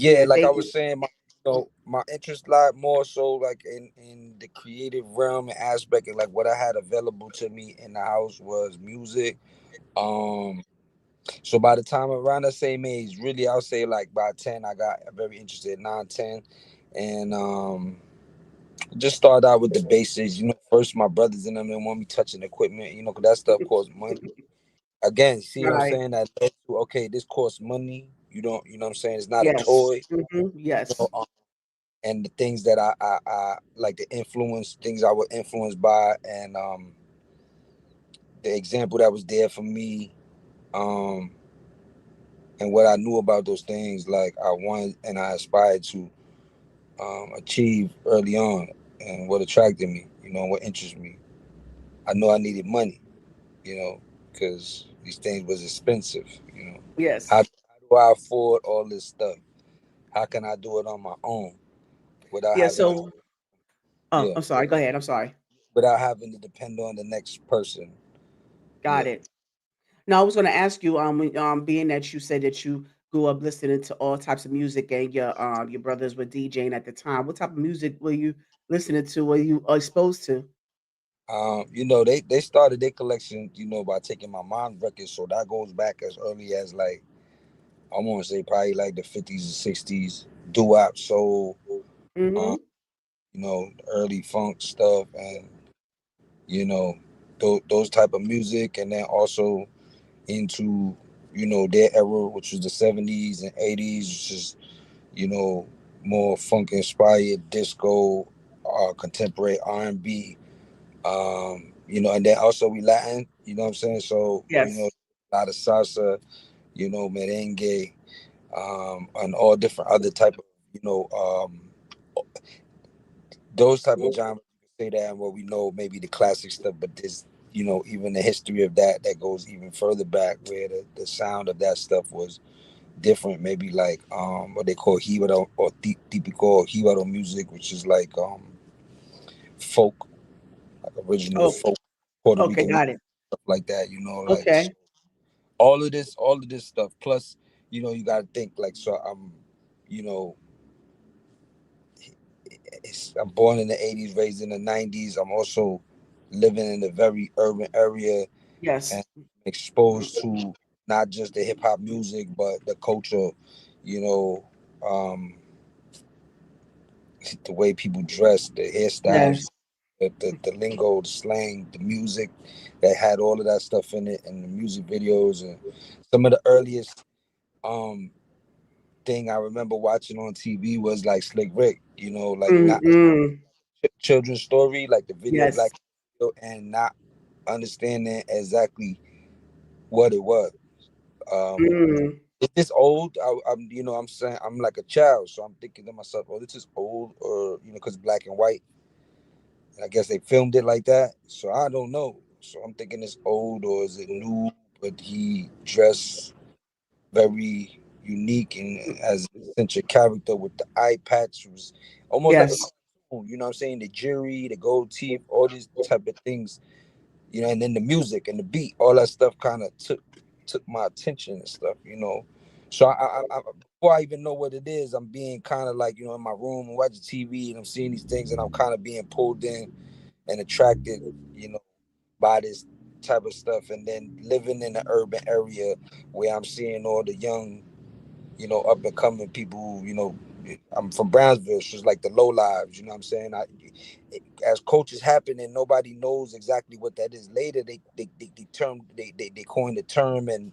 Yeah, like I Thank was you. saying, my interest lied more so like in the creative realm and aspect, and like what I had available to me in the house was music. Um, so by the time around the same age, really, I'll say like by 10, I got very interested, 9, 10, and just started out with the basics. First my brothers and them didn't want me touching equipment, because that stuff costs money. Again, see what I'm Right. saying? That led to, okay, this costs money. You don't, you know what I'm saying? It's not a Yes. toy. You know, Yes. and the things that I like, the influence, things I were influenced by, and the example that was there for me, um, and what I knew about those things, like I wanted and I aspired to achieve early on, and what attracted me, what interested me. I know I needed money, because these things was expensive. How, Yes. how do I afford all this stuff? How can I do it on my own without Yeah. having to, So, oh, yeah, I'm sorry. Go ahead. I'm sorry. without having to depend on the next person? Got Yeah. it. Now, I was going to ask you, being that you said that you grew up listening to all types of music and your brothers were DJing at the time, what type of music were you listening to? Were you exposed to? They started their collection, by taking my mom's records. So that goes back as early as like, I want to say probably like the 50s and 60s, doo-wop, soul, um, Mm-hmm. early funk stuff, and you know, those type of music, and then also into their era, which was the 70s and 80s, which is you know more funk inspired disco, contemporary R&B, and then also we Latin, what I'm saying? So, Yes. a lot of salsa, merengue, and all different other type of, those type of genres. You can say that, and what we know, maybe the classic stuff, but there's, even the history of that goes even further back, where the sound of that stuff was different. Maybe like what they call Hibaro or typical Hibaro music, which is like folk, like original Oh, folk Puerto okay. Rican music, Got it. stuff like that. Like, so Okay. all of this stuff. Plus, you got to think like, so you know, I'm born in the '80s, raised in the '90s. I'm also living in a very urban area and Yes. exposed to not just the hip hop music, but the culture. You know, um, the way people dress, the hairstyles, Yes. the lingo, the slang, the music that had all of that stuff in it, and the music videos, and some of the earliest um thing I remember watching on TV was like Slick Rick, like not Mm-mm. children's story, like the video Yes. Black and not understanding exactly what it was. Um, Mm. it's this old. I'm saying I'm like a child, so I'm thinking to myself, "Oh, this is old," or because black and white. And I guess they filmed it like that, so I don't know. So I'm thinking it's old or is it new? But he dressed very unique and as an essential character with the eye patch. It was almost like a Yes. cartoon, you know what I'm saying? The jury, the gold teeth, all these type of things, and then the music and the beat, all that stuff kind of took my attention and stuff. So before I even know what it is, I'm being kind of like, in my room and watching TV and I'm seeing these things and I'm kind of being pulled in and attracted, you know, by this type of stuff. And then living in an urban area where I'm seeing all the young, up and coming people, I'm from Brownsville, so it's like the low lives, you know what I'm saying? As coaches happen and nobody knows exactly what that is. Later they coined the term and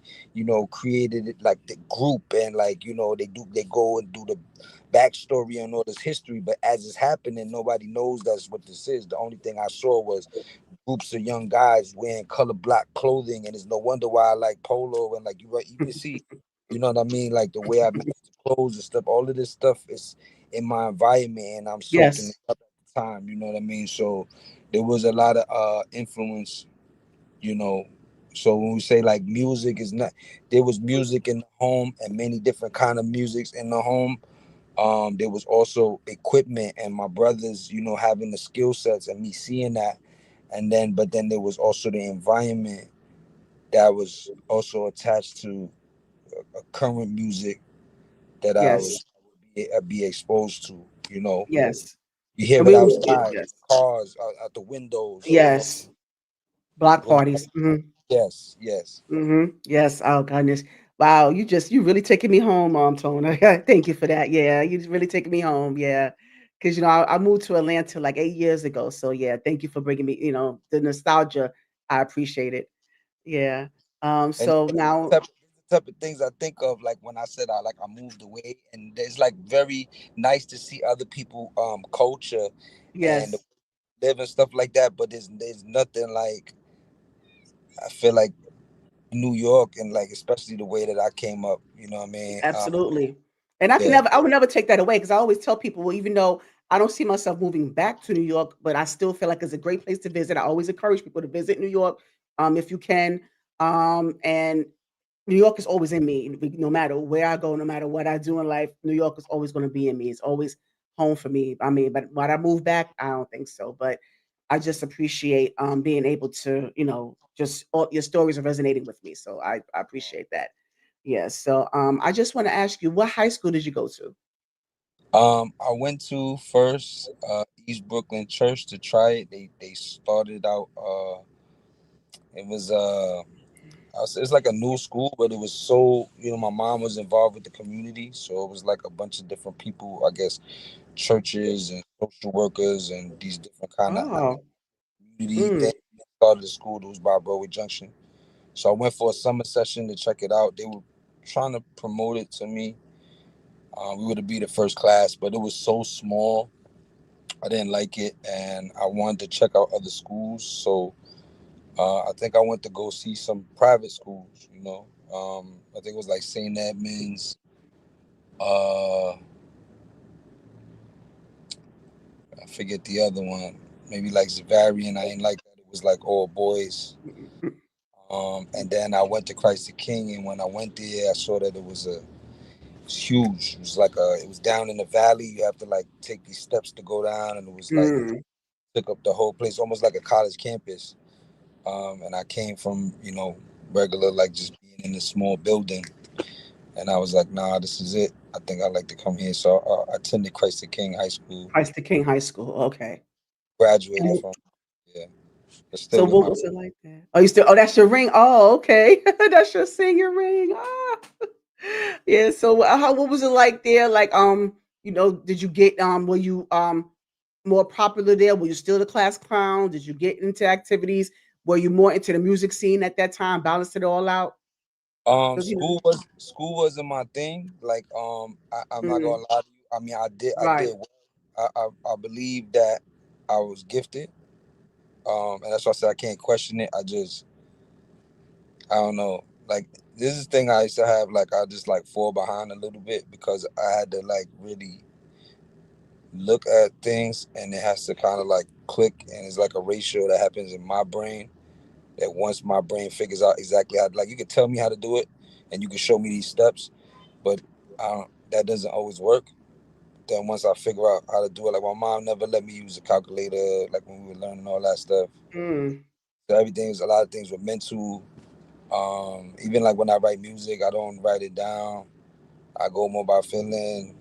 created it like the group, and like they go and do the backstory and all this history, but as it's happening nobody knows that's what this is. The only thing I saw was groups of young guys wearing color black clothing, and it's no wonder why I like polo, and like you even see, you know what I mean, like the way I match the clothes and stuff. All of this stuff is in my environment, and I'm soaking it Yes. up at the time. You know what I mean? So there was a lot of influence. You know, so when we say like music is not, there was music in the home and many different kind of musics in the home. There was also equipment and my brothers, having the skill sets and me seeing that, and then but then there was also the environment that was also attached to a current music that I Yes. was be exposed to. You know, Yes. you hear And it we was outside, yes. cars out the windows. You know, Yes. Block those, parties. Mhm. yes, yes. Yes. Oh goodness. Wow. You really taking me home, Tona. Thank you for that. Yeah. You just really taking me home. Yeah. Because I moved to Atlanta like 8 years ago. So yeah, thank you for bringing me. The nostalgia. I appreciate it. Yeah. And So now, the type of things I think of, like when I said I moved away, and it's like very nice to see other people culture and yes, live and stuff like that. But there's nothing like, I feel like, New York, and like especially the way that I came up. You know what I mean? absolutely. And Yeah. I would never take that away because I always tell people, well, even though I don't see myself moving back to New York, but I still feel like it's a great place to visit. I always encourage people to visit New York, if you can. And New York is always in me, no matter where I go, no matter what I do in life. New York is always going to be in me. It's always home for me. I mean, but when I move back, I don't think so. But I just appreciate being able to, just all your stories are resonating with me. So I appreciate that. Yes. So I just want to ask you, what high school did you go to? I went to first East Brooklyn Church to try it. They started out. It was it's like a new school, but it was so, my mom was involved with the community, so it was like a bunch of different people, I guess, churches and social workers and these different kind of Oh, community mm, things started the school that was by Broadway Junction. So I went for a summer session to check it out. They were trying to promote it to me. We were to be the first class, but it was so small. I didn't like it, and I wanted to check out other schools. So I think I went to go see some private schools. I think it was like St. Edmunds. I forget the other one. Maybe like Zavarian. I ain't like that. It was like all boys. mm, mm, And then I went to Christ the King, and when I went there, I saw that it was huge. It was like it was down in the valley. You have to like take these steps to go down, and it was like mm. took up the whole place, almost like a college campus. And I came from, regular, like just being in this small building, and I was like, nah, this is it. I think I like to come here. So I attended Christ the King High School, Christ the King High School. Okay. graduated And from, yeah, but so still with what my was it like there? Oh, you still oh, that's your ring. Oh, okay. That's your singing ring. Ah. Yeah, so how what was it like there? Like, did you get were you more popular there? Were you still the class clown? Did you get into activities? Were you more into the music scene at that time? Balanced it all out? 'Cause, school wasn't my thing. Like, I'm not mm, gonna lie to you. I mean, I right. did well. I believe that I was gifted. And that's why I said I can't question it. I don't know. Like, this is the thing I used to have. Like, I just like fall behind a little bit because I had to like really look at things, and it has to kind of like click, and it's like a ratio that happens in my brain, that once my brain figures out exactly how, like, you can tell me how to do it and you can show me these steps, but that doesn't always work. Then once I figure out how to do it, like my mom never let me use a calculator, like when we were learning all that stuff. Mm, So everything's, a lot of things were mental. Even like when I write music, I don't write it down. I go more by feeling.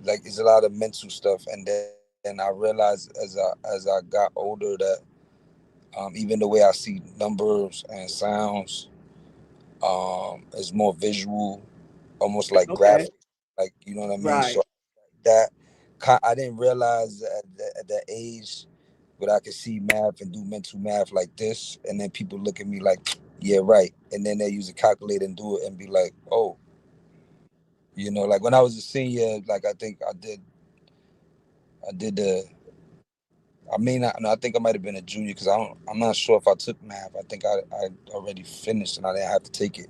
Like, it's a lot of mental stuff, and then I realized as I got older that even the way I see numbers and sounds is more visual, almost like okay. graphic, like, you know what I mean. Right. So that I didn't realize at that age, but I could see math and do mental math like this, and then people look at me like, yeah, right, and then they use a calculator and do it and be like, oh, like when I was a senior, like I did the. I mean, no, I think I might have been a junior because I'm not sure if I took math. I think I already finished and I didn't have to take it.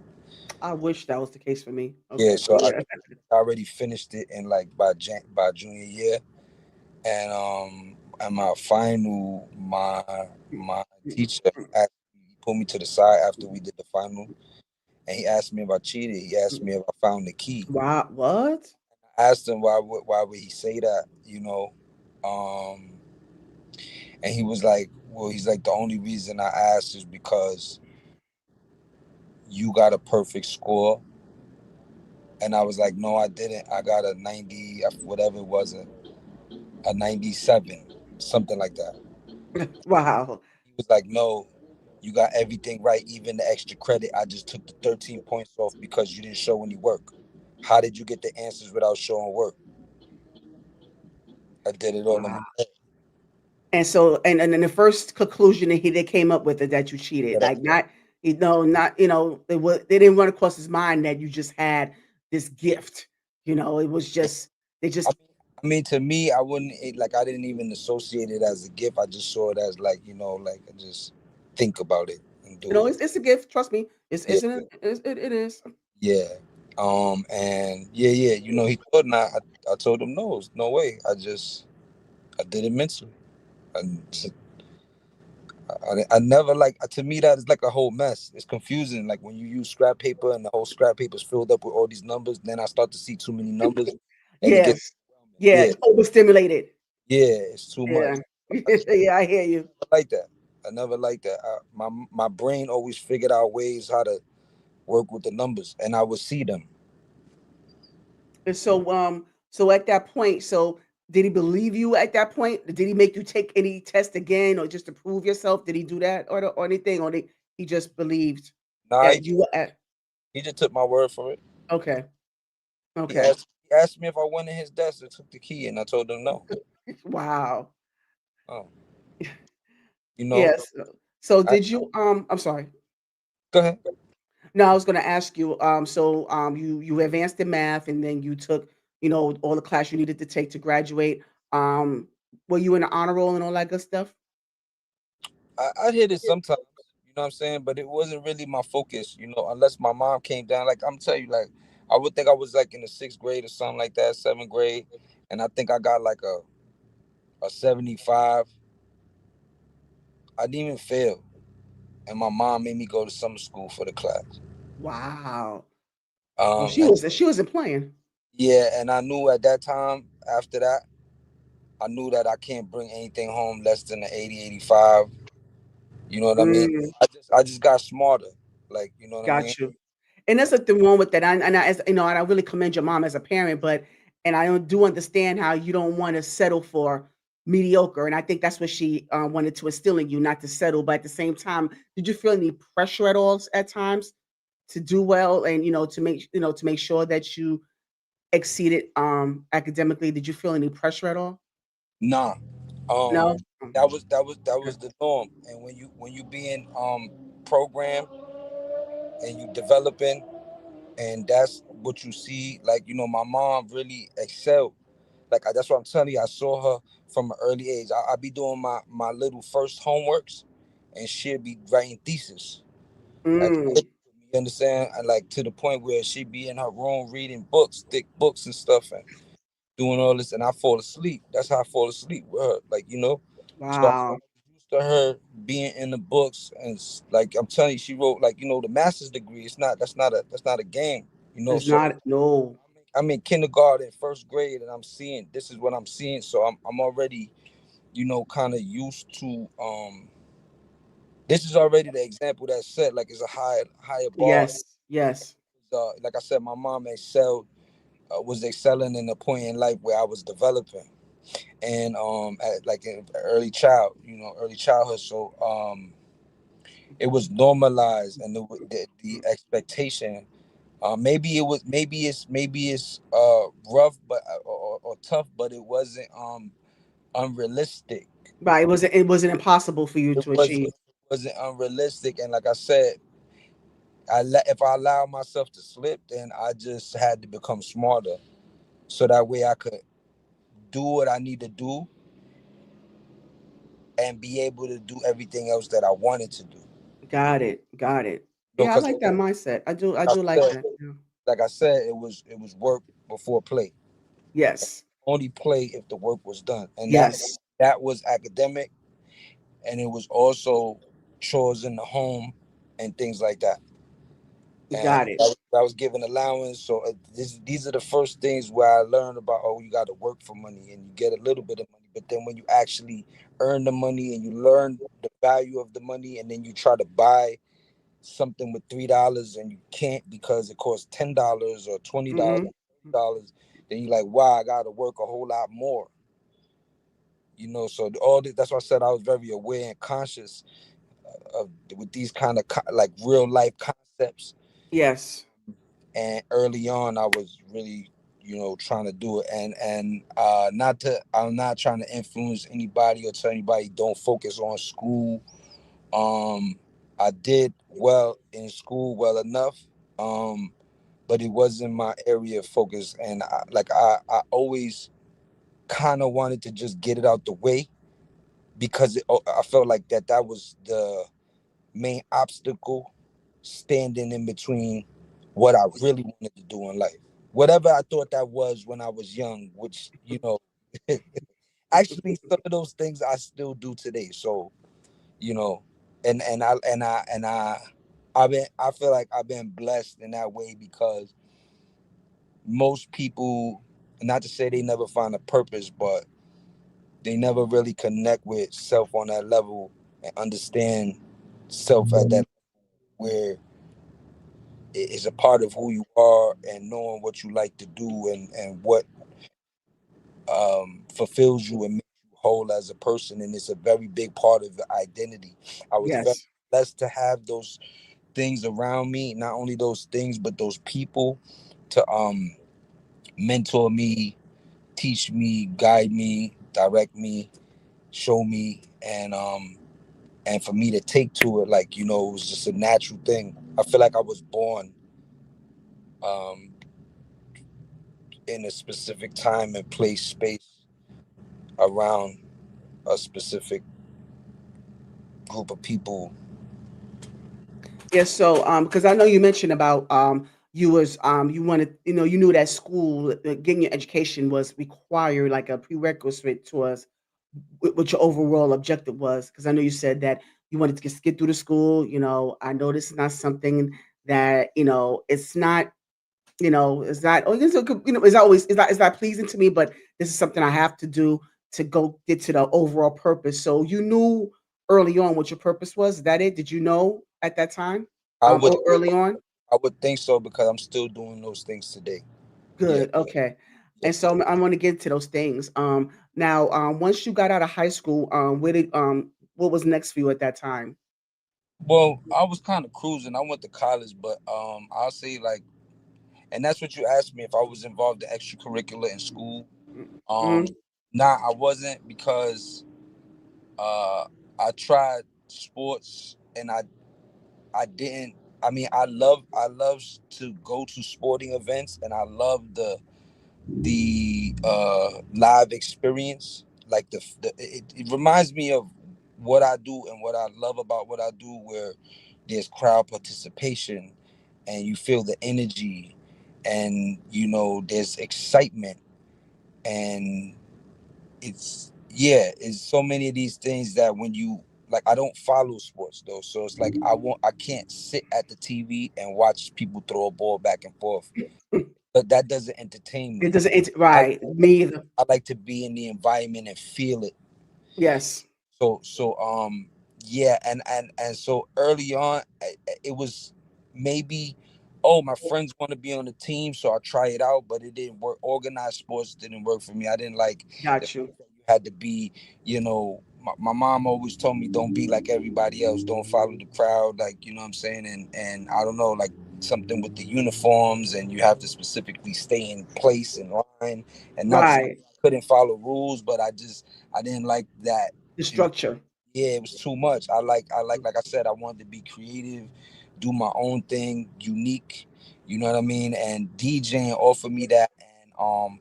I wish that was the case for me. Yeah, Okay. so I already finished it in like by junior year, and at my final, my teacher asked, he pulled me to the side after we did the final, and he asked me if I cheated. He asked me if I found the key. Wow, what? I asked him why would he say that, um, and he was like, well, he's like, the only reason I asked is because you got a perfect score, And I was like, no, I didn't. I got a 90, whatever it was, a 97, something like that. Wow. He was like, no, you got everything right, even the extra credit. I just took the 13 points off because you didn't show any work. How did you get the answers without showing work? I did it all in my Wow. head. And so, and then the first conclusion that they came up with is that you cheated, That I like not, not, they didn't run across his mind that you just had this gift. It was did. just they I just, mean, to me, I wouldn't like. I didn't even associate it as a gift. I just saw it as like, like I just think about it and do it. it's a gift. Trust me, it's Yeah, isn't it is. yeah. And yeah, yeah. He thought not. I told him no, no way. I did it mentally. And I never like, to me that is like a whole mess. It's confusing. Like when you use scrap paper and the whole scrap paper is filled up with all these numbers. Then I start to see too many numbers, and it gets Yes, overwhelming. yeah, Yeah, overstimulated. yeah. It's too much. Yeah, I just yeah, I hear you. never like that. I never liked that. My brain always figured out ways how to work with the numbers, and I would see them. And so at that point, so did he believe you at that point? Did he make you take any test again, or just to prove yourself? Did he do that, or anything, or he just believed Nah, that you were at? he just took my word for it. Okay, He okay, asked me if I went in his desk and took the key, and I told him no. wow, Oh, you know, yes. So I did you? I'm sorry. go ahead. No, I was going to ask you. So you advanced in math, and then you took all the class you needed to take to graduate. Um, were you in the honor roll and all that good stuff? I'd hit it sometimes, you know what I'm saying, but it wasn't really my focus, unless my mom came down. Like I'm telling you, like I would think I was like in the sixth grade or something like that, seventh grade, and I think I got like a 75. I didn't even fail, and my mom made me go to summer school for the class. Wow. Oh, Um, she and wasn't playing. yeah, and I knew at that time after that, I knew that I can't bring anything home less than an 80, 85. You know what I mean? Mm, I just got smarter, like you know what I mean. got you. And that's like the one with that. As and I really commend your mom as a parent, but and I do understand how you don't want to settle for mediocre. And I think that's what she wanted to instill in you, not to settle. But at the same time, did you feel any pressure at all at times to do well, and to make sure that you exceeded academically? Did you feel any pressure at all? Nah, um, No. that was the norm. And when you being programmed and you developing, and that's what you see. Like my mom really excelled. Like that's what I'm telling you. I saw her from an early age. I be doing my little first homeworks, and she'll be writing thesis. Like Mm, you understand? And like to the point where she be in her room reading books, thick books and stuff, and doing all this, and I fall asleep. That's how I fall asleep with her. Like so I'm wow. used to her being in the books, and like I'm telling you, she wrote like the master's degree. That's not a game. It's So not no. I'm in kindergarten, first grade, and I'm seeing this is what I'm seeing. So I'm already kind of used to this is already the example that's set. Like it's a higher bar. Yes, yes. Like I said, my mom excelled, was excelling in the point in life where I was developing, and at like in early childhood. So it was normalized, and the expectation. Maybe it's rough, but or tough, but it wasn't unrealistic. Right. It wasn't impossible for you It to was achieve. it wasn't unrealistic, and like I said, if I allowed myself to slip, then I just had to become smarter, so that way I could do what I need to do and be able to do everything else that I wanted to do. Got it. Got it. Yeah, I Because like that mindset. I like do I like said, that. Yeah. it was work before play. Yes. Only play if the work was done, and that Yes. that was academic, and it was also chores in the home and things like that. And Got it. I was given allowance. So these are the first things where I learned about, oh, you got to work for money and you get a little bit of money. But then when you actually earn the money and you learn the value of the money, and then you try to buy something with $3 and you can't because it costs $10 or $20, Mm-hmm. dollars, then you're like, wow, I gotta work a whole lot more. So all this, that's why I said I was very aware and conscious of with these kind of like real life concepts. Yes. And early on, I was really, trying to do it. Not to, I'm not trying to influence anybody or tell anybody don't focus on school. Um, I did well in school, well enough. Um, but it wasn't my area of focus, and I always kind of wanted to just get it out the way because I felt like that was the main obstacle standing in between what I really wanted to do in life. Whatever I thought that was when I was young, which, actually some of those things I still do today. So, you know, I feel like I've been blessed in that way because most people, not to say they never find a purpose, but they never really connect with self on that level and understand self at that where it is a part of who you are and knowing what you like to do and what fulfills you and makes you whole as a person. And it's a very big part of the identity. I was very Yes. blessed to have those things around me, not only those things, but those people to mentor me, teach me, guide me, direct me, show me, and for me to take to it, like, it was just a natural thing. I feel like I was born um in a specific time and place, space around a specific group of people. Yes. So, because I know you mentioned about you wanted, you knew that school, getting your education was required, like a prerequisite to us, what your overall objective was. Because I know you said that you wanted to just get through the school. I know this is not something that it's not. It's not. Oh, it's not pleasing to me, but this is something I have to do to go get to the overall purpose. So you knew early on what your purpose was. Is that it? Did you know at that time? I would Early on. I would think so because I'm still doing those things today. Yeah, Good. Okay. yeah. And so I want to get to those things. Now, once you got out of high school, what was next for you at that time? Well, I was kind of cruising. I went to college, but I'll say like, and that's what you asked me if I was involved in extracurricular in school. Um, Mm-hmm. nah, I wasn't because uh I tried sports and I didn't. I mean, I love to go to sporting events, and I love the live experience. Like it reminds me of what I do and what I love about what I do, where there's crowd participation, and you feel the energy, and there's excitement, and it's so many of these things that when you like, I don't follow sports though, so it's like I can't sit at the TV and watch people throw a ball back and forth, but that doesn't entertain It me. doesn't. It's I right. Me either. I like to be in the environment and feel it. Yes. So yeah, and so early on, it was maybe, oh, my friends want to be on the team, so I'll try it out, but it didn't work. Organized sports didn't work for me. I didn't like the Got fact you. that you had to be, my mom always told me don't be like everybody else, don't follow the crowd, like, what I'm saying, and I don't know, like something with the uniforms, and you have to specifically stay in place in line, and not to say Right. I couldn't follow rules, but I didn't like that. The structure. Yeah, it was too much. Like I said, I wanted to be creative, do my own thing, unique. You know what I mean? And DJing offered me that. And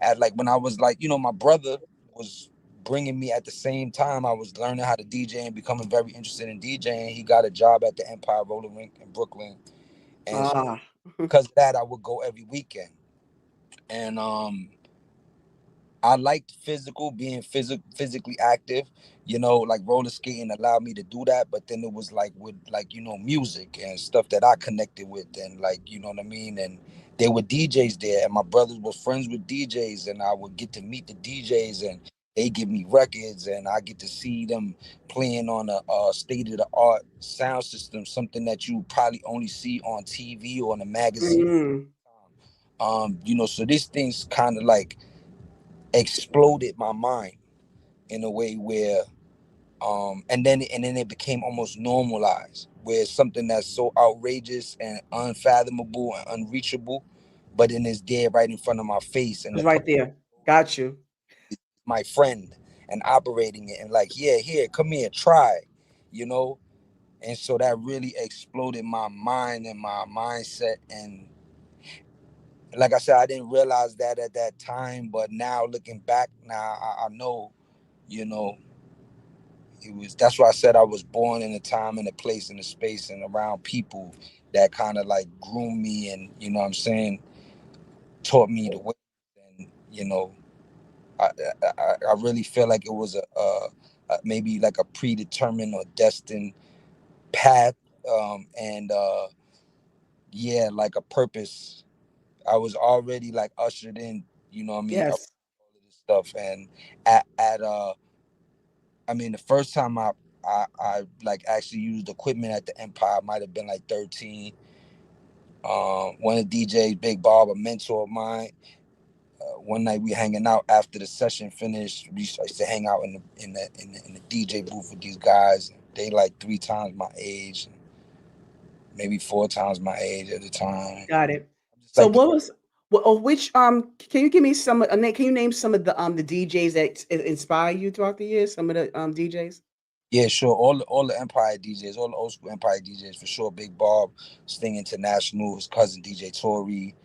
at like when I was like, my brother was bringing me at the same time. I was learning how to DJ and becoming very interested in DJing. He got a job at the Empire Roller Rink in Brooklyn, and so Ah. because of that, I would go every weekend. And I liked being physically active, like roller skating allowed me to do that. But then it was like with like, music and stuff that I connected with, and like, you know what I mean? And there were DJs there, and my brothers were friends with DJs, and I would get to meet the DJs, and They give me records, and I get to see them playing on a state of the art sound system, something that you probably only see on TV or in a magazine. Mm. So these things kind of like exploded my mind in a way where, and then it became almost normalized, where it's something that's so outrageous and unfathomable and unreachable, but then it's there right in front of my face, and It's the right there. Got you. my friend and operating it and like, yeah, here, come here, try, you know. And so that really exploded my mind and my mindset. And like I said, I didn't realize that at that time, but now looking back, now I know, you know, it was, that's why I said I was born in a time and a place and a space and around people that kind of like groomed me, and what I'm saying, taught me the way. And I, I really feel like it was a maybe like a predetermined or destined path, and yeah, like a purpose. I was already like ushered in, what I mean, of Yes. all of this stuff. And at I mean, the first time I like actually used equipment at the Empire might have been like 13. One of the DJs, Big Bob, a mentor of mine. One night we hanging out after the session finished. We used to hang out in the DJ booth with these guys. They like 3 times my age, maybe 4 times my age at the time. Got it. I'm just So like, what was which can you give me some can you name some of the DJs that inspire you throughout the years? Some of the DJs? yeah, sure. All the Empire DJs, all the old school Empire DJs for sure. Big Bob, Sting International, his cousin DJ Tory.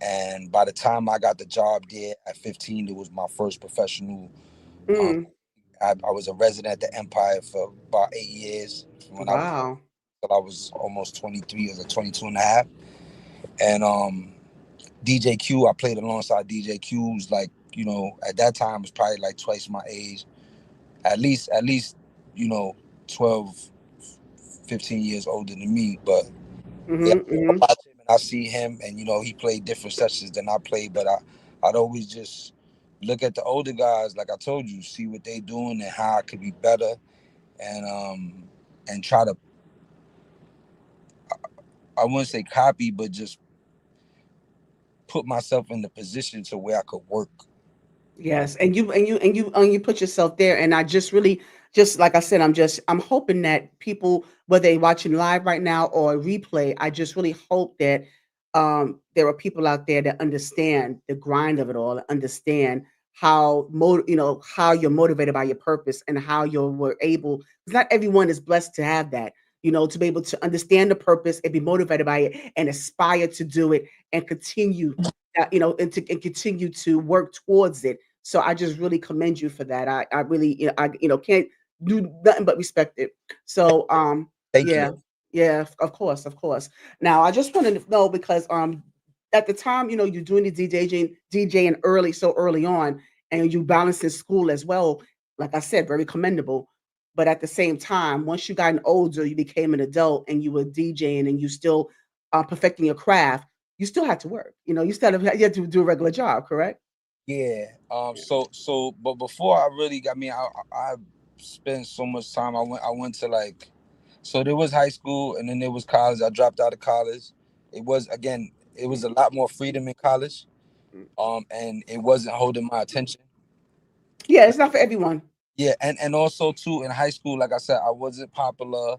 And by the time I got the job there at 15, it was my first professional. Um, Mm. I was a resident at the Empire for about 8 years, from when I was Wow. till I was almost 23, or 22 and a half. And DJ Q, I played alongside DJ Q, who's like, at that time was probably like twice my age, at least, you know, 12, 15 years older than me. But yeah, Mhm. I Mhm. watch him and I see him, and he played different sessions than I played, but I'd always just look at the older guys, like I told you, see what they doing and how I could be better, and try to, I wouldn't say copy, but just put myself in the position to where I could work. Yes, and you put yourself there, and I just really just like I said, I'm hoping that people, whether they watching live right now or replay, I just really hope that there are people out there that understand the grind of it all, and understand how you're motivated by your purpose and how you were able. Because not everyone is blessed to have that, to be able to understand the purpose and be motivated by it and aspire to do it and continue. And continue to work towards it, so I just really commend you for that. I really, can't do nothing but respect it. So, Thank you. yeah, yeah, of course, of course. Now, I just wanted to know because at the time, you're doing the DJing early, so early on, and you balancing school as well. Like I said, very commendable. But at the same time, once you gotten older, you became an adult, and you were DJing, and you still perfecting your craft. You still had to work. You had to do a regular job, correct? Yeah. Yeah. But before I really got me, I spent so much time. I went to like, so there was high school and then there was college. I dropped out of college. It was a lot more freedom in college. Mm. And it wasn't holding my attention. Yeah, it's not for everyone. Yeah, and also too in high school, like I said, I wasn't popular.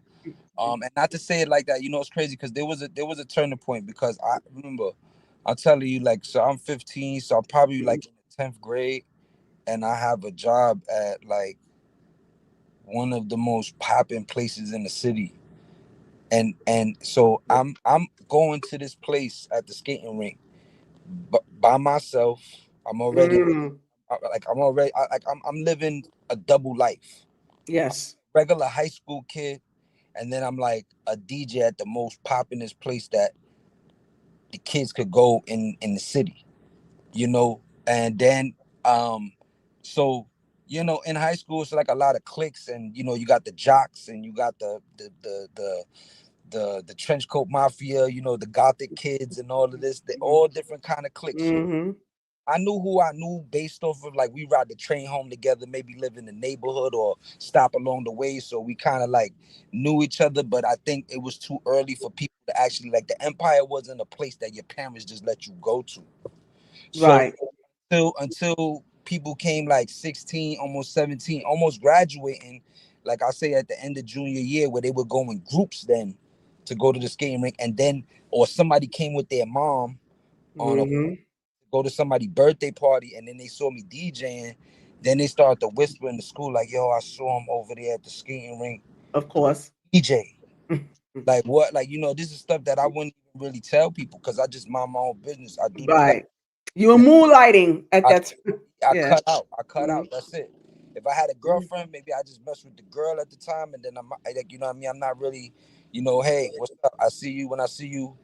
And not to say it like that, it's crazy because there was a turning point, because I remember, I'm telling you, like, so I'm 15, so I'm probably Mhm. like in the 10th grade, and I have a job at like one of the most popping places in the city. And so I'm going to this place at the skating rink, by myself. I'm already Mm, like I'm already like I'm living a double life. yes. Regular high school kid, and then I'm like a DJ at the most poppinest place that the kids could go in the city, and then um so in high school it's like a lot of cliques, and you got the jocks, and you got the trench coat mafia, the gothic kids, and all of this. They all different kind of cliques. Mhm. I knew who I knew based off of like we ride the train home together, maybe live in the neighborhood or stop along the way. So we kind of like knew each other, but I think it was too early for people to actually like the Empire wasn't a place that your parents just let you go to. So Right. until people came like 16, almost 17, almost graduating, like I say at the end of junior year, where they would go in groups then to go to the skating rink, and then or somebody came with their mom on a Hmm. go to somebody's birthday party, and then they saw me DJing. Then they started to whisper in the school like, "Yo, I saw him over there at the skating rink, Of course. DJ." Like what? Like this is stuff that I wouldn't even really tell people because I just mind my own business. I do the Right. You were you know, moonlighting at I that time. I Yeah. cut out. I cut Hmm. out. That's it. If I had a girlfriend, maybe I just mess with the girl at the time, and then I'm like, what I mean. I'm not really, hey, what's up? I see you when I see you.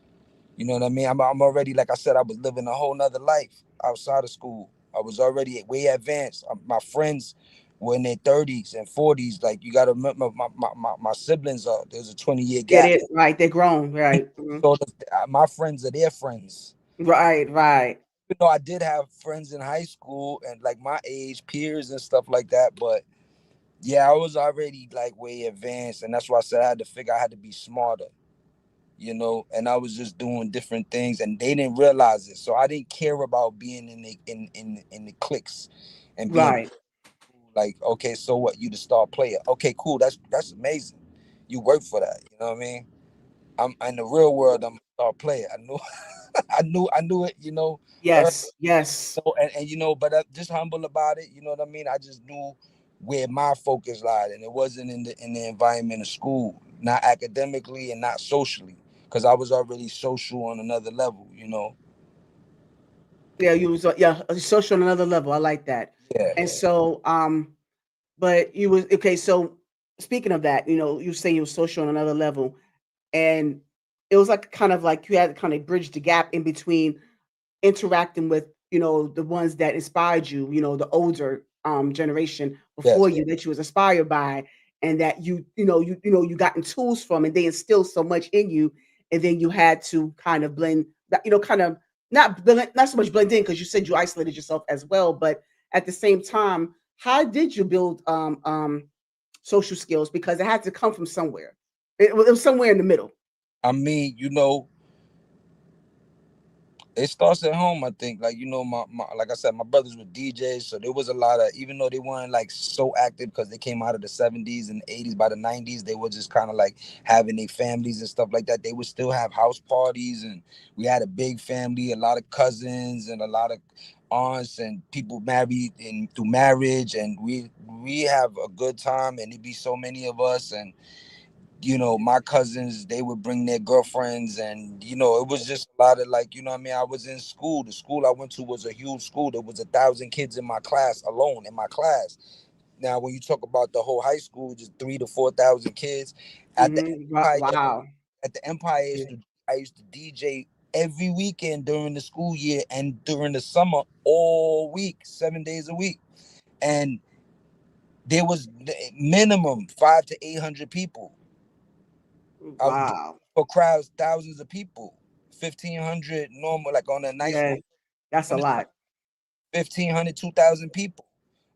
You know what I mean? I'm already, like I said, I was living a whole nother life outside of school. I was already way advanced. My friends were in their 30s and 40s. Like you got to remember, my siblings are. There's a 20-year Yeah, gap. they right. They're grown. Right. Mhm. So my friends are their friends. Right. Right. I did have friends in high school and like my age peers and stuff like that, but yeah, I was already like way advanced, and that's why I said I had to figure I had to be smarter, and I was just doing different things, and they didn't realize it, so I didn't care about being in the cliques and being Right. like, okay, so what? You the star player? Okay, cool. That's amazing. You work for that. You know what I mean? I'm in the real world. I'm a star player. I knew, I knew it. Early. Yes. Yes. So and but just humble about it. You know what I mean? I just knew where my focus lied, and it wasn't in the environment of school, not academically and not socially, because I was already social on another level. Yeah. You was yeah social on another level. I like that. And Yeah, so but you was okay. So speaking of that, you say you were social on another level, and it was like kind of like you had to kind of bridge the gap in between interacting with the ones that inspired you, the older generation before yes, you that you was inspired by, and that you gotten tools from, and they instilled so much in you, and then you had to kind of blend that, kind of not so much blend in because you said you isolated yourself as well, but at the same time, how did you build social skills, because it had to come from somewhere. It was somewhere in the middle. I mean, it starts at home. I think, like like I said, my brothers were DJs, so there was a lot of, even though they weren't like so active because they came out of the 70s and 80s. By the 90s, they were just kind of like having their families and stuff like that. They would still have house parties, and we had a big family, a lot of cousins and a lot of aunts and people married and through marriage, and we have a good time, and it'd be so many of us. And my cousins, they would bring their girlfriends, and it was just a lot of, like, what I mean. I was in school. The school I went to was a huge school. There was 1,000 kids in my class alone, in my class. Now, when you talk about the whole high school, just 3 to 4 thousand kids. At the Empire, Wow. Yeah. I used to DJ every weekend during the school year and during the summer all week, 7 days a week. And there was minimum 5 to 800 people. I was doing Wow. for crowds, thousands of people, 1,500 normal, like on a nice Yeah, that's a on a lot. 1,500, 2,000 people.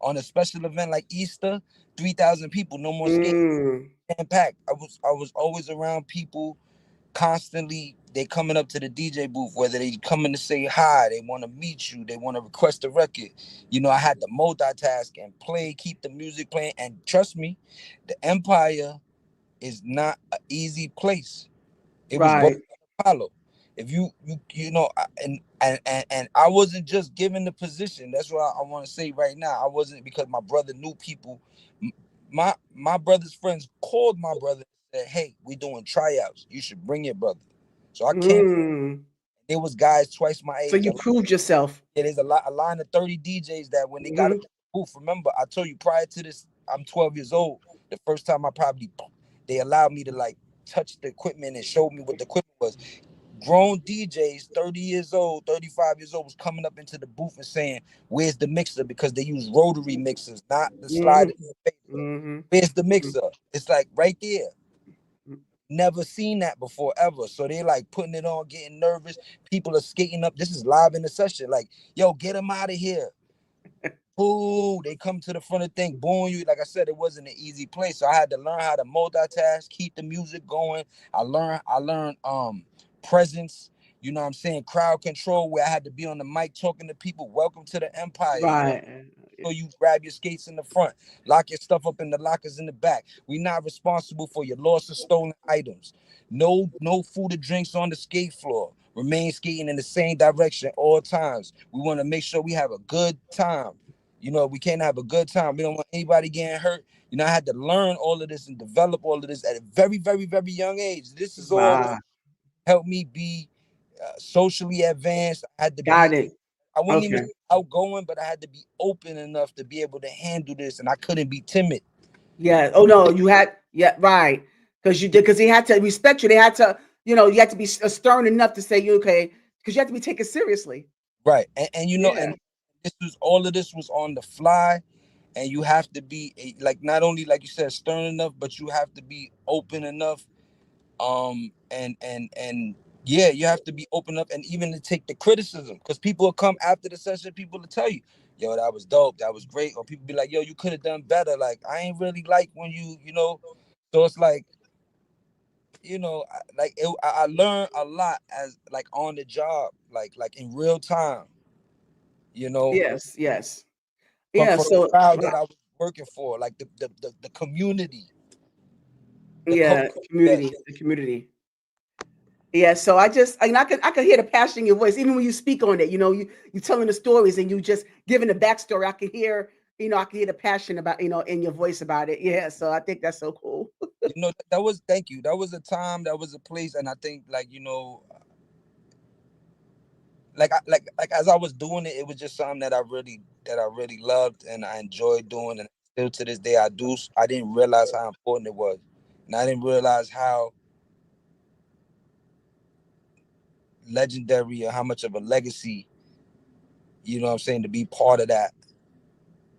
On a special event like Easter, 3,000 people, no more skate, Mm, packed. I was always around people constantly. They coming up to the DJ booth, whether they coming to say hi, they want to meet you, they want to request a record. I had to multitask and play, keep the music playing, and trust me, the Empire is not an easy place. It was worth right. Apollo. If and I wasn't just given the position. That's what I want to say right now. I wasn't, because my brother knew people. My brother's friends called my brother and said, "Hey, we doing tryouts. You should bring your brother." So I came. Mm. There was guys twice my So age. you proved yourself. There's a line of 30 DJs that when they got up Hmm. in the booth. Remember, I told you prior to this, I'm 12 years old. The first time they allowed me to like touch the equipment and showed me what the equipment was. Grown DJs, 30 years old, 35 years old, was coming up into the booth and saying, "Where's the mixer?" Because they use rotary mixers, not the Hmm. slide. Hmm. Where's the mixer? It's like right there. never seen that before ever. So they like putting it on, getting nervous. People are skating up. This is live in the session. Like, yo, get them out of here. Ooh, they come to the front of the thing, boom you. Like I said, it wasn't an easy place. So I had to learn how to multitask, keep the music going. I learned presence, you know what I'm saying, crowd control, where I had to be on the mic talking to people, welcome to the empire, you know. Right. So you grab your skates in the front, lock your stuff up in the lockers in the back. We're not responsible for your loss or stolen items. No food or drinks on the skate floor. Remain skating in the same direction all times. We want to make sure we have a good time. You know, we can't have a good time. We don't want anybody getting hurt. You know, I had to learn all of this and develop all of this at a very, very, very young age. This is all Wow. helped me be socially advanced. I had to Got be, it. I wouldn't even Okay. say outgoing, but I had to be open enough to be able to handle this, and I couldn't be timid. Yeah. Oh no, you had yeah, right. Because you did because he had to respect you. They had to, you had to be stern enough to say you okay, because you had to be taken seriously. Right. And you know, Yeah. and this was all of this was on the fly, and you have to be like not only like you said stern enough, but you have to be open enough. And yeah, you have to be open up and even to take the criticism, because people will come after the session, people will tell you, yo, that was dope, that was great, or people be like, yo, you could have done better. Like I ain't really like when you know. So it's like, I learned a lot as like on the job, like in real time, you know, Yes. Yes. from Yeah. from the So crowd that I was working for, like the community, the yeah, yeah, community, the community. Yeah, so I could hear the passion in your voice, even when you speak on it. You telling the stories and you just giving the backstory. I can hear the passion about in your voice about it. Yeah, so I think that's so cool. that was, thank you, that was a time, that was a place, and I think like like as I was doing it, it was just something that I really loved and I enjoyed doing, and still to this day I do. I didn't realize how important it was, and I didn't realize how legendary or how much of a legacy, you know what I'm saying, to be part of that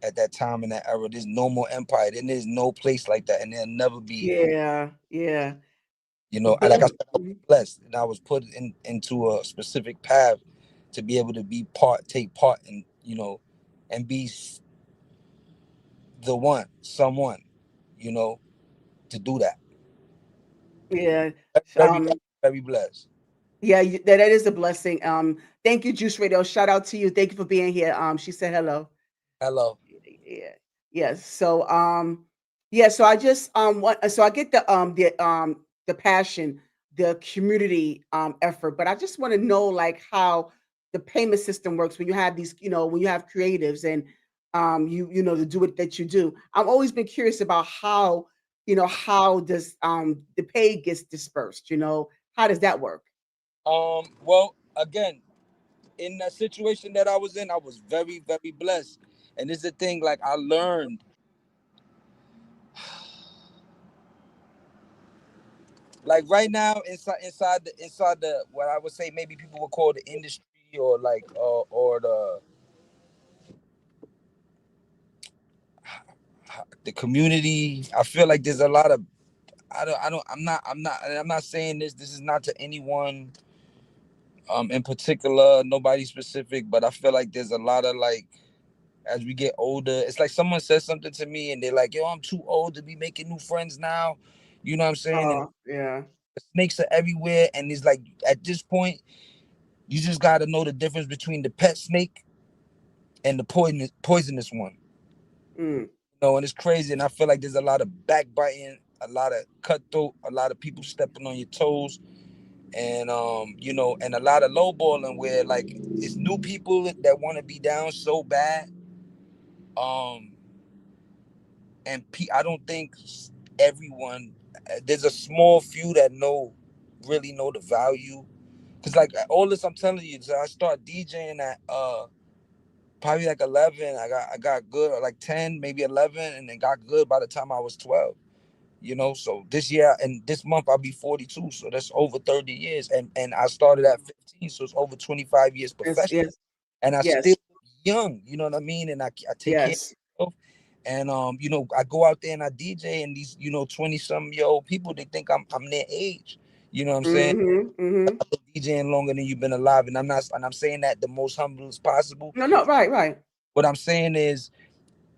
at that time in that era. There's no more empire. Then there's no place like that, and there'll never be. Yeah, yeah. Like I Boom. said, I was blessed, and I was put into a specific path to be able to take part, and be the one, someone, you know, to do that. Yeah. Very, Um, very blessed. yeah, that is a blessing. Thank you, Juice Radio. Shout out to you. Thank you for being here. She said hello. Hello. Yeah. Yes. So yeah, so I just so I get the passion, the community effort, but I just want to know like how the payment system works when you have these, when you have creatives and to do it that you do. I've always been curious about how does the pay gets dispersed, how does that work? Well, again, in that situation that I was in, I was very, very blessed. And this is the thing, like I learned, like right now inside the what I would say maybe people would call the industry, or like or the community. I feel like there's a lot of I'm not saying this is not to anyone in particular, nobody specific, but I feel like there's a lot of like, as we get older, it's like someone says something to me and they're like, yo, I'm too old to be making new friends now. You know what I'm saying? And Oh, yeah. snakes are everywhere. And it's like at this point, you just gotta know the difference between the pet snake and the poisonous one. Mm. And it's crazy. And I feel like there's a lot of backbiting, a lot of cutthroat, a lot of people stepping on your toes, and and a lot of lowballing where like it's new people that want to be down so bad. Um, I don't think everyone. There's a small few that really know the value. Cause like all this, I'm telling you, so I start DJing at probably like 11. I got good at like 10, maybe 11, and then got good by the time I was 12. So this year and this month I'll be 42, so that's over 30 years, and I started at 15, so it's over 25 years Yes, professional, yes, and I yes, still young, you know what I mean, and I take care of yes. myself, And I go out there and I DJ, and these 20-some-year-old people, they think I'm their age. You know what I'm saying? Mhm. Mhm. I've been DJing longer than you've been alive, and I'm saying that the most humble as possible. No, no, right, right. What I'm saying is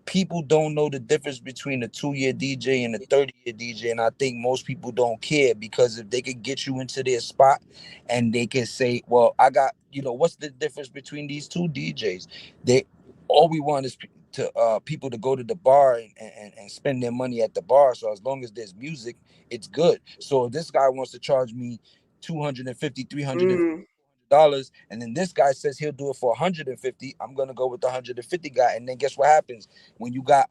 people don't know the difference between a 2-year DJ and a 30-year DJ. And I think most people don't care, because if they could get you into their spot and they can say, well, I got, what's the difference between these two DJs? They All we want is to people to go to the bar and spend their money at the bar. So as long as there's music, it's good. So if this guy wants to charge me 250, 300 Mm. dollars, and then this guy says he'll do it for 150, I'm gonna go with the 150 guy. And then guess what happens when you got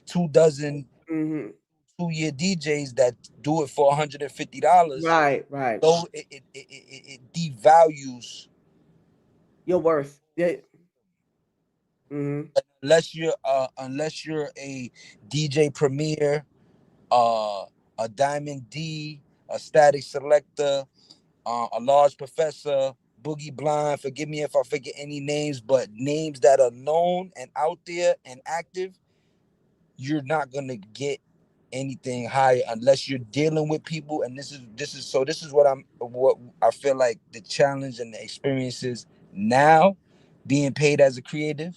2 dozen Mhm. 2-year DJs that do it for $150? Right, right. So it devalues, Your worth. Yeah. Mhm. unless you're a DJ Premier, uh a Diamond D, a Static Selector, a Large Professor, Boogie Blind. Forgive me if I forget any names, but names that are known and out there and active, you're not gonna get anything higher unless you're dealing with people. And this is what I feel like the challenge and the experiences now, being paid as a creative.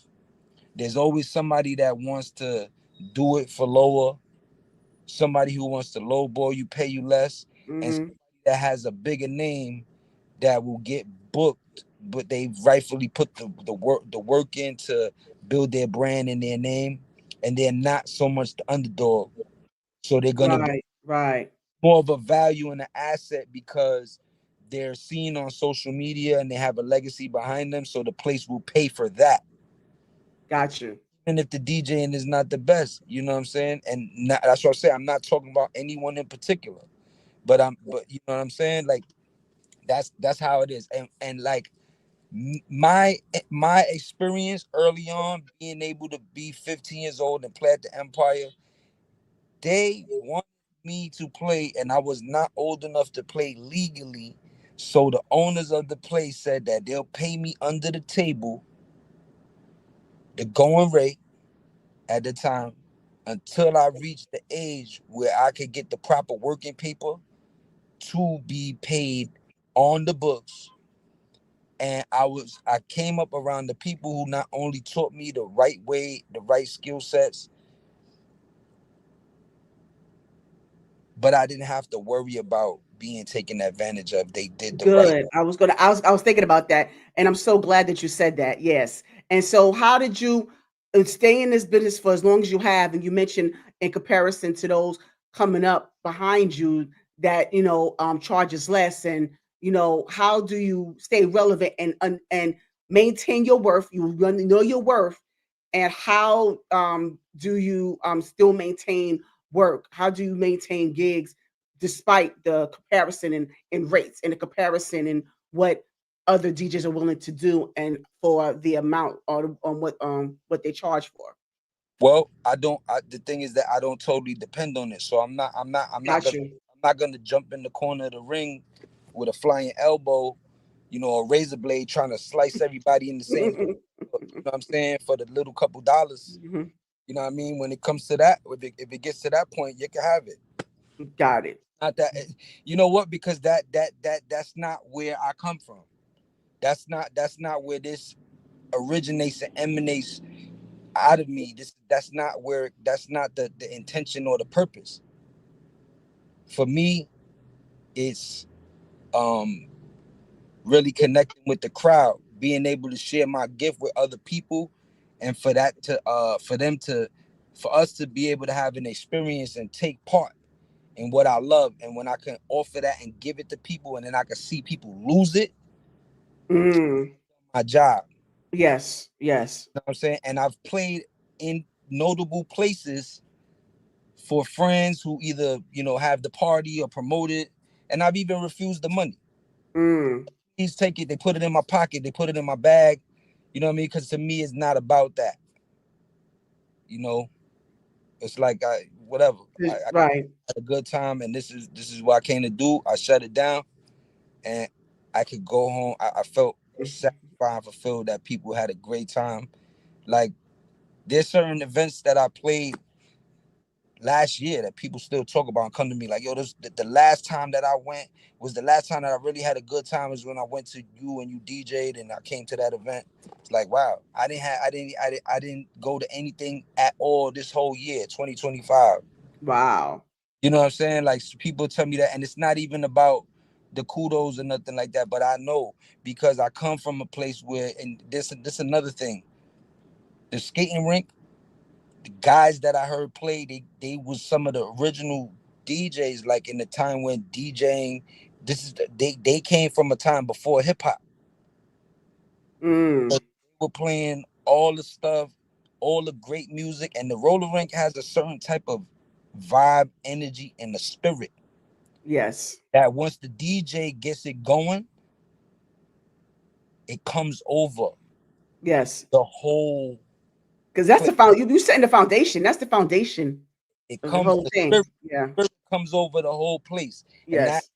There's always somebody that wants to do it for lower, somebody who wants to lowball you, pay you less, and Mhm. somebody that has a bigger name that will get booked, but they rightfully put the work in to build their brand and their name, and they're not so much the underdog. So they're gonna be Right, right. more of a value and an asset because they're seen on social media and they have a legacy behind them. So the place will pay for that. Got you. And if the DJing is not the best, you know what I'm saying? And that's what I say. I'm not talking about anyone in particular, but you know what I'm saying? Like that's how it is. And like my experience early on, being able to be 15 years old and play at the Empire, they wanted me to play, and I was not old enough to play legally. So the owners of the place said that they'll pay me under the table, the going rate at the time, until I reached the age where I could get the proper working paper to be paid on the books. And I came up around the people who not only taught me the right way, the right skill sets, but I didn't have to worry about being taken advantage of. They did the right. Good. I was thinking about that, and I'm so glad that you said that. Yes. And so, how did you stay in this business for as long as you have? And you mentioned in comparison to those coming up behind you that charges less, and how do you stay relevant and maintain your worth? Know your worth, and how do you still maintain work? How do you maintain gigs despite the comparison in rates and the comparison in what other DJs are willing to do and for the amount or on what they charge for? Well, I don't. The thing is that I don't totally depend on it. So Got you. I'm not gonna jump in the corner of the ring with a flying elbow, a razor blade, trying to slice everybody in the same. You know what I'm saying? For the little couple dollars. Mhm. You know what I mean? When it comes to that, if it gets to that point, you can have it. Got it. Not that, you know what? Because that's not where I come from. That's not where this originates and emanates out of me. That's not the intention or the purpose. For me, it's um really connecting with the crowd, being able to share my gift with other people, and for us to be able to have an experience and take part in what I love. And when I can offer that and give it to people, and then I can see people lose it, Mm. my job. Yes. Yes. You know what I'm saying? And I've played in notable places for friends who either, have the party or promote it. And I've even refused the money. Mm. Please take it. They put it in my pocket. They put it in my bag. You know what I mean? Because to me, it's not about that. You know, it's like whatever. I Right. had a good time, and this is what I came to do. I shut it down, and I could go home. I felt satisfied and fulfilled that people had a great time. Like There's certain events that I played last year that people still talk about and come to me like, yo, this the last time that I went was the last time that I really had a good time is when I went to you and you DJ'd and I came to that event. It's like, wow, I didn't go to anything at all this whole year, 2025. Wow. You know what I'm saying? Like people tell me that, and it's not even about the kudos or nothing like that. But I know because I come from a place where, and this another thing, the skating rink, the guys that I heard play, they was some of the original DJs. Like in the time when DJing, they came from a time before hip hop. So Mm. they were playing all the stuff, all the great music, and the roller rink has a certain type of vibe, energy, and the spirit Yes. that once the DJ gets it going, it comes over Yes. the whole Because that's place. the found you setting the foundation. That's the foundation It of the comes whole the thing. spirit, Yeah. spirit comes over the whole place, and Yes.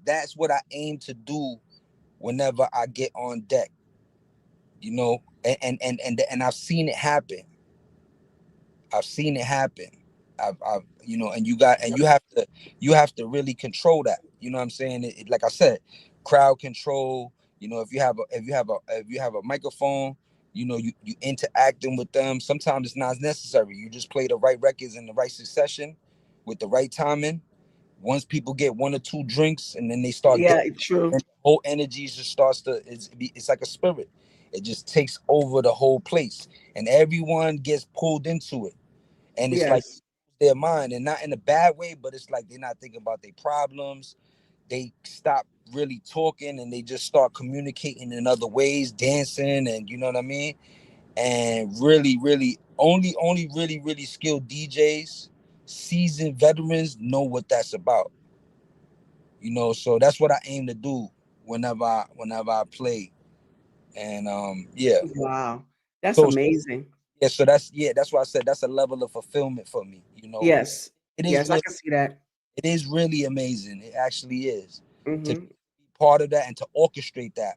that's what I aim to do whenever I get on deck. You know, and I've seen it happen. I've seen it happen. I've you know, and you have to really control that. You know what I'm saying? Like I said, crowd control. You know, if you have a microphone, you know, you interacting with them. Sometimes it's not necessary. You just play the right records in the right succession, with the right timing. Once people get one or two drinks, and then they start Yeah. getting, True. and the whole energy just starts to. It's like a spirit. It just takes over the whole place, and everyone gets pulled into it, and it's like Yes. their mind, and not in a bad way, but it's like they're not thinking about their problems. They stop really talking and they just start communicating in other ways, dancing, and you know what I mean. And really, only really skilled DJs, seasoned veterans know what that's about. You know, so that's what I aim to do whenever I play. And yeah. Wow. That's So amazing. yeah, that's why I said that's a level of fulfillment for me. You know, Yes. it is Yes, I really can see that. it is really amazing. It actually is to be Hmm. part of that and to orchestrate that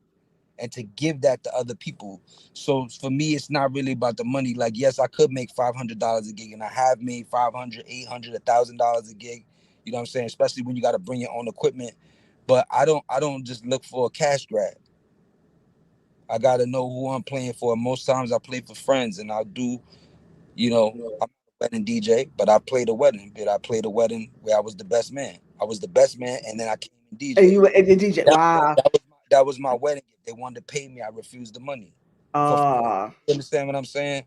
and to give that to other people. So for me, it's not really about the money. Like, yes, I could make $500 a gig, and I have made 500, 800, $1,000 a gig. You know what I'm saying? Especially when you got to bring your own equipment. But I don't just look for a cash grab. I got to know who I'm playing for. Most times I play for friends, and I'll do, you know, I'm not a wedding DJ, but I played a wedding. Did I played a wedding where I was the best man? I was the best man, and then I came and And DJ. you were and the DJ. That, Wow. that was my wedding gift. They wanted to pay me. I refused the money. For Uh you understand what I'm saying?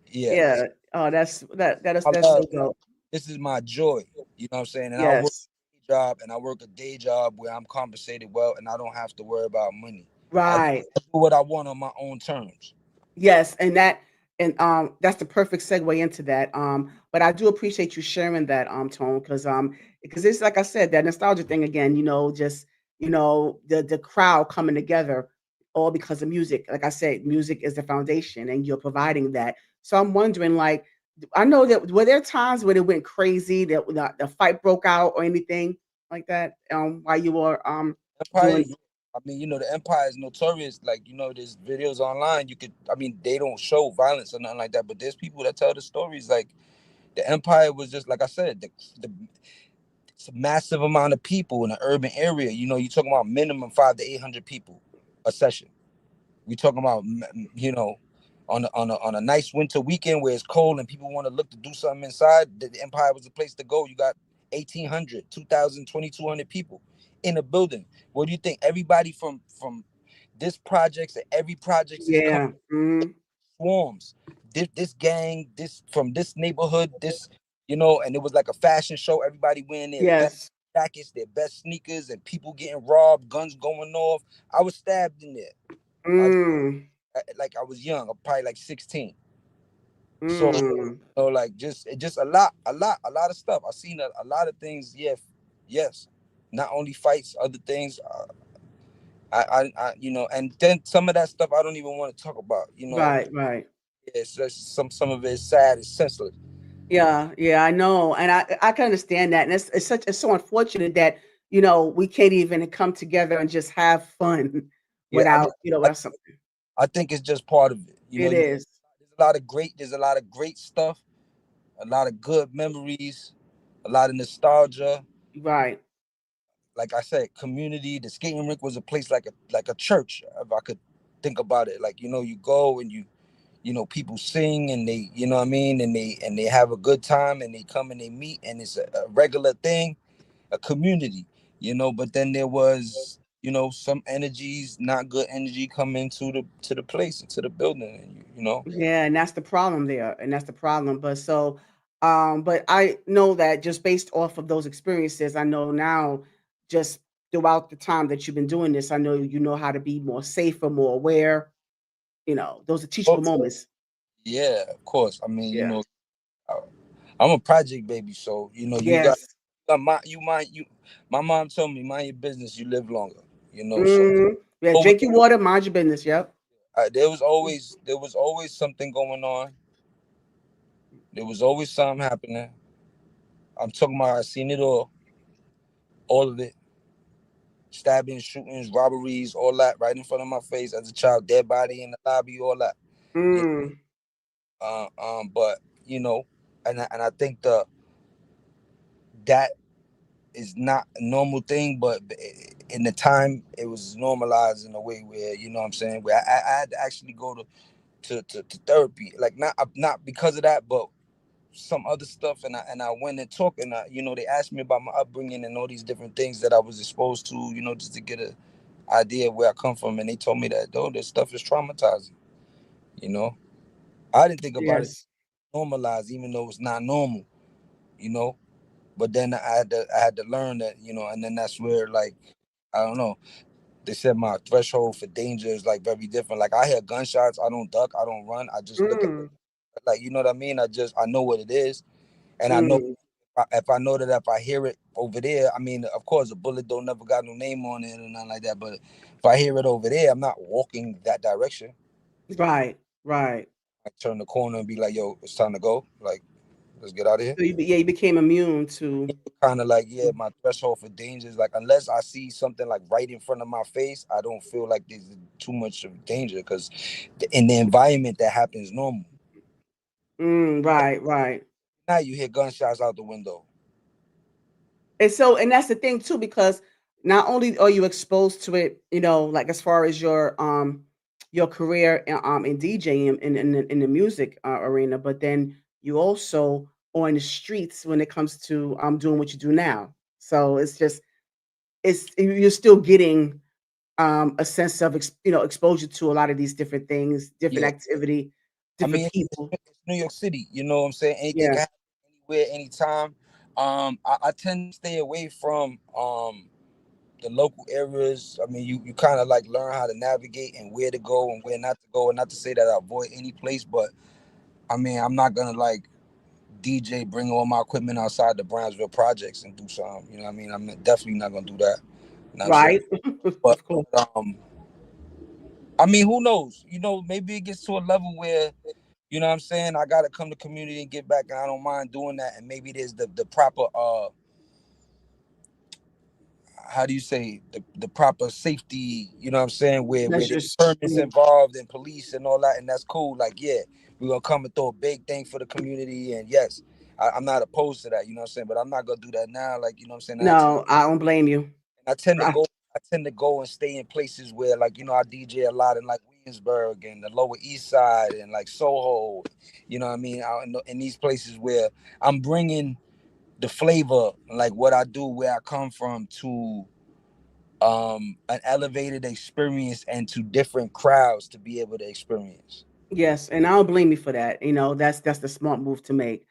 Yeah. yeah. Oh, I that's love so dope. this is my joy. You know what I'm saying? And I work Yes. a day job and I work a day job where I'm compensated well and I don't have to worry about money. Right. I do what I want on my own terms. Yes, and that's the perfect segue into that. But I do appreciate you sharing that, Tone, because it's like I said, that nostalgia thing again, just the crowd coming together all because of music. Like I said, music is the foundation and you're providing that. So I'm wondering, like, I know that were there times when it went crazy, that the fight broke out or anything like that, while you were Empire, doing. yeah. I mean, you know, the Empire is notorious. Like, you know, there's videos online. You could, I mean, they don't show violence or nothing like that, but there's people that tell the stories. Like, the Empire was just, like I said, the it's a massive amount of people in an urban area. You know, you're talking about minimum 500 to 800 people a session. We talking about, you know, on a nice winter weekend where it's cold and people want to look to do something inside. The Empire was the place to go. You got 1,800, 2,000, 2,200 people in a building. What do you think? Everybody from this projects and every projects is coming Yeah. Mhm. swarms. This gang, this from this neighborhood, this you know, and it was like a fashion show. Everybody wearing their best Yes. jackets, their best sneakers, and people getting robbed, guns going off. I was stabbed in there. I Mm. like I was young, I'm probably like 16. So Mm. you know, like just a lot of stuff. I've seen a lot of things. Yeah, yes, not only fights, other things. You know, and then some of that stuff I don't even want to talk about. You know, Right, right. it's just some of it is sad, it's senseless. Yeah, yeah, I know, and I can understand that, and it's so unfortunate that we can't even come together and just have fun Yeah, I mean, without I, without something. I think it's just part of it. You know, It there's is. there's a lot of great stuff, a lot of good memories, a lot of nostalgia. Right. Like I said, community. The skating rink was a place like a church, if I could think about it. Like, you go and people sing and they, what I mean, and they have a good time and they come and they meet and it's a regular thing, a community. But then there was, some energies, not good energy, come into the place, into the building, and Yeah, and that's the problem there, and that's the problem. But so, but I know that just based off of those experiences, I know now, just throughout the time that you've been doing this, I know you know how to be more safer, more aware. Those are oh, teachable moments. yeah, of course. I mean, Yeah. I- I'm a project baby, so you got, Yes. my mom told me, mind your business, you live longer. So Yeah. over, Drink your water. Mind your business. Yep. there was always something going on. There was always something happening. I'm talking about, I seen it all of it. Stabbings, shootings, robberies, all that right in front of my face as a child, dead body in the lobby, all that. You Mm. but you know, and I think that is not a normal thing, but in the time it was normalized in a way where, what I'm saying, where I had to actually go to therapy, like not because of that, but some other stuff, and I went and talked, and they asked me about my upbringing and all these different things that I was exposed to, just to get a idea of where I come from, and they told me that, though, this stuff is traumatizing. You know, I didn't think about it Yes. normalized, even though it's not normal. You know, but then I had to learn that, and then that's where, like, I don't know. They said my threshold for danger is like very different. Like, I hear gunshots, I don't duck, I don't run, I just look at Mm. it, like, you know what I mean. I know what it is, and I know, Mm. if I know that if I hear it over there, I mean, of course, a bullet don't never got no name on it or nothing like that. But if I hear it over there, I'm not walking that direction. Right. Right. I turn the corner and be like, "Yo, it's time to go. Like, let's get out of here." So yeah, you became immune to. Kind of like, yeah, my threshold for danger is like, unless I see something like right in front of my face, I don't feel like there's too much of danger, because in the environment that happens normal. Right. Right. Now you hear gunshots out the window. And that's the thing too, because not only are you exposed to it, like as far as your career in DJing in the music arena, but then you also are in the streets when it comes to doing what you do now. So it's just you're still getting a sense of exposure to a lot of these different things, different Yeah, activity, I different mean, people. it's New York City. You know what I'm saying? Anything Yeah. can happen anywhere, anytime. I tend to stay away from the local areas. I mean, you kind of like learn how to navigate and where to go and where not to go, and not to say that I avoid any place, but I mean, I'm not gonna like DJ, bring all my equipment outside the Brownsville projects and do something. You know what I mean? I'm definitely not gonna do that. You know what I'm saying? Right. But Of course. I mean, who knows? Maybe it gets to a level where, you know what I'm saying, I gotta come to community and get back, and I don't mind doing that. And maybe there's the proper how do you say, the proper safety, you know what I'm saying, where there's Measures. permits involved and police and all that, and that's cool. Like, yeah, we're gonna come and throw a big thing for the community, and yes, I'm not opposed to that, you know what I'm saying, but I'm not gonna do that now, like, you know what I'm saying. No, I don't blame you. I tend to I go I tend to go and stay in places where, like, I DJ a lot in, like, Williamsburg and the Lower East Side and like Soho, you know what I mean, out in these places where I'm bringing the flavor, like what I do, where I come from, to an elevated experience and to different crowds to be able to experience. Yes, and I don't blame you for that. That's the smart move to make.